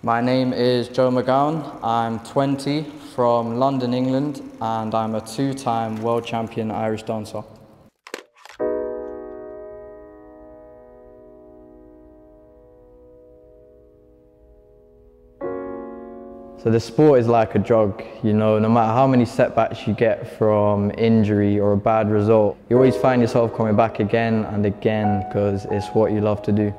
My name is Joe McGeown. I'm 20, from London, England, and I'm a two-time world champion Irish dancer. So the sport is like a drug, you know, no matter how many setbacks you get from injury or a bad result, you always find yourself coming back again and again because it's what you love to do.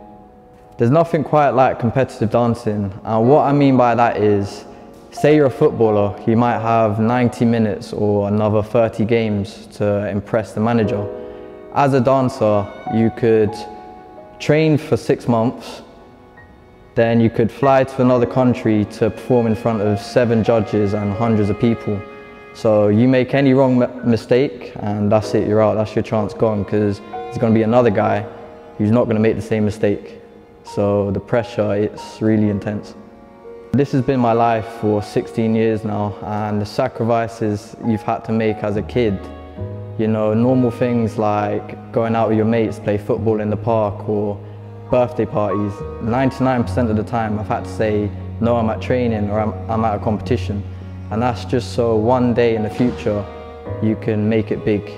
There's nothing quite like competitive dancing, and what I mean by that is, say you're a footballer, you might have 90 minutes or another 30 games to impress the manager. As a dancer, you could train for 6 months, then you could fly to another country to perform in front of 7 judges and hundreds of people. So you make any wrong mistake and that's it, you're out, that's your chance gone, because there's going to be another guy who's not going to make the same mistake. So the pressure, it's really intense. This has been my life for 16 years now, and the sacrifices you've had to make as a kid, you know, normal things like going out with your mates, play football in the park or birthday parties, 99% of the time I've had to say, no, I'm at training or I'm at a competition. And that's just so one day in the future you can make it big.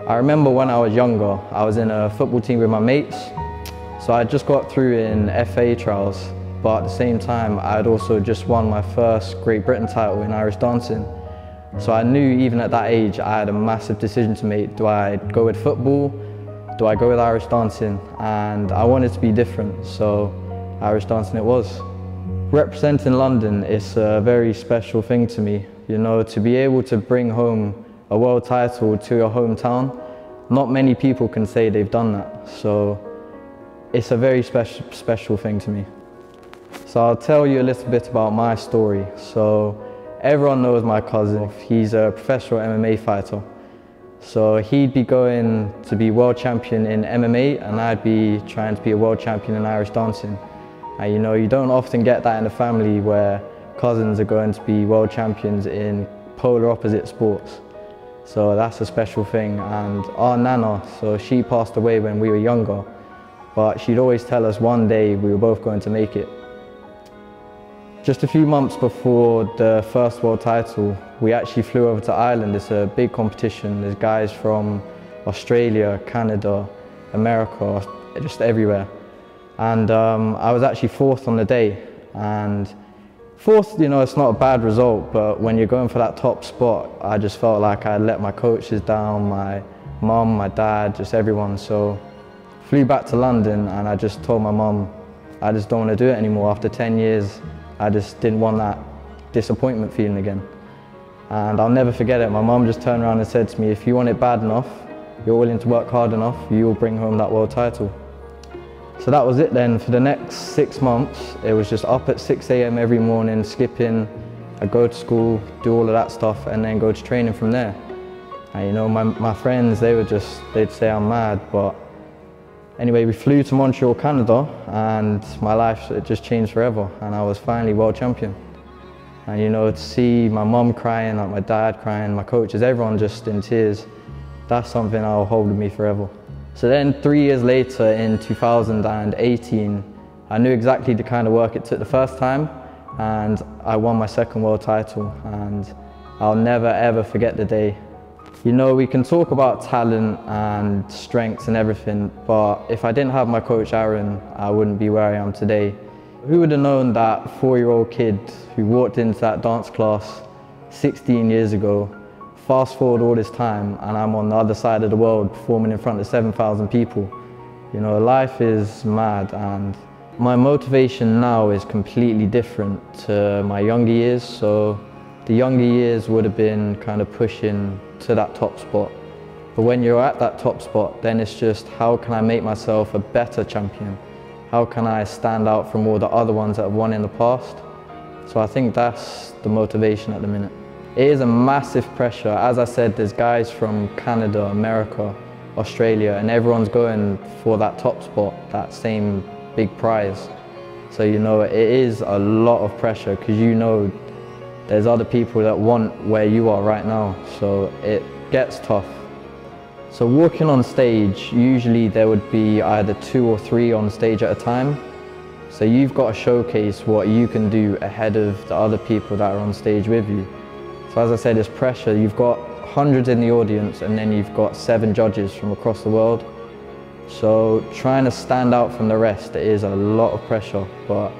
I remember when I was younger, I was in a football team with my mates. So I just got through in FA trials, but at the same time I had also just won my first Great Britain title in Irish dancing. So I knew even at that age I had a massive decision to make. Do I go with football? Do I go with Irish dancing? And I wanted to be different, so Irish dancing it was. Representing London is a very special thing to me. You know, to be able to bring home a world title to your hometown, not many people can say they've done that. So it's a very special thing to me. So I'll tell you a little bit about my story. So everyone knows my cousin. He's a professional MMA fighter. So he'd be going to be world champion in MMA and I'd be trying to be a world champion in Irish dancing. And you know, you don't often get that in a family where cousins are going to be world champions in polar opposite sports. So that's a special thing. And our Nana, so she passed away when we were younger, but she'd always tell us one day we were both going to make it. Just a few months before the first world title, we actually flew over to Ireland. It's a big competition. There's guys from Australia, Canada, America, just everywhere. And I was actually 4th on the day. And 4th, you know, it's not a bad result, but when you're going for that top spot, I just felt like I let my coaches down, my mum, my dad, just everyone. So flew back to London and I just told my mum, I just don't want to do it anymore. After 10 years, I just didn't want that disappointment feeling again. And I'll never forget it. My mum just turned around and said to me, if you want it bad enough, you're willing to work hard enough, you will bring home that world title. So that was it then. For the next 6 months, it was just up at 6 AM every morning, skipping. I'd go to school, do all of that stuff, and then go to training from there. And you know, my friends, they'd say I'm mad, but anyway, we flew to Montreal, Canada, and my life, it just changed forever, and I was finally world champion. And you know, to see my mum crying, like my dad crying, my coaches, everyone just in tears, that's something I'll hold with me forever. So then 3 years later, in 2018, I knew exactly the kind of work it took the first time, and I won my second world title, and I'll never ever forget the day. You know, we can talk about talent and strengths and everything, but if I didn't have my coach Aaron, I wouldn't be where I am today. Who would have known that 4-year-old kid who walked into that dance class 16 years ago, fast forward all this time and I'm on the other side of the world performing in front of 7,000 people. You know, life is mad, and my motivation now is completely different to my younger years. So the younger years would have been kind of pushing to that top spot. But when you're at that top spot, then it's just, how can I make myself a better champion? How can I stand out from all the other ones that have won in the past? So I think that's the motivation at the minute. It is a massive pressure. As I said, there's guys from Canada, America, Australia, and everyone's going for that top spot, that same big prize. So you know, it is a lot of pressure, because you know there's other people that want where you are right now, so it gets tough. So walking on stage, usually there would be either 2 or 3 on stage at a time. So you've got to showcase what you can do ahead of the other people that are on stage with you. So as I said, it's pressure. You've got hundreds in the audience and then you've got 7 judges from across the world. So trying to stand out from the rest is a lot of pressure, but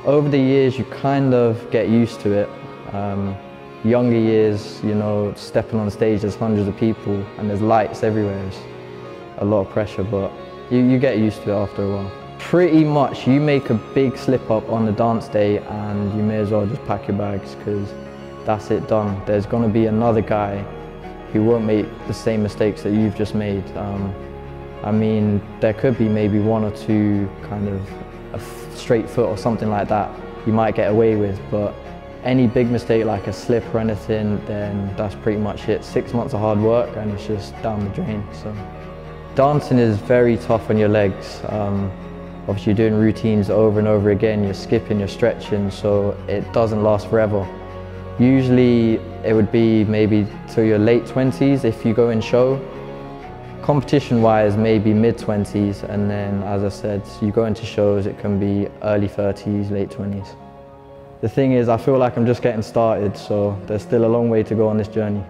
over the years you kind of get used to it. Younger years, you know, stepping on stage, there's hundreds of people and there's lights everywhere. It's a lot of pressure, but you get used to it after a while. Pretty much, you make a big slip up on the dance day and you may as well just pack your bags because that's it, done. There's going to be another guy who won't make the same mistakes that you've just made. I mean, there could be maybe 1 or 2 kind of a straight foot or something like that you might get away with, but any big mistake like a slip or anything, then that's pretty much it. 6 months of hard work and it's just down the drain. So dancing is very tough on your legs. Obviously you're doing routines over and over again, you're skipping, you're stretching, so it doesn't last forever. Usually it would be maybe till your late 20s if you go in show. Competition-wise, maybe mid-20s, and then, as I said, you go into shows, it can be early 30s, late 20s. The thing is, I feel like I'm just getting started, so there's still a long way to go on this journey.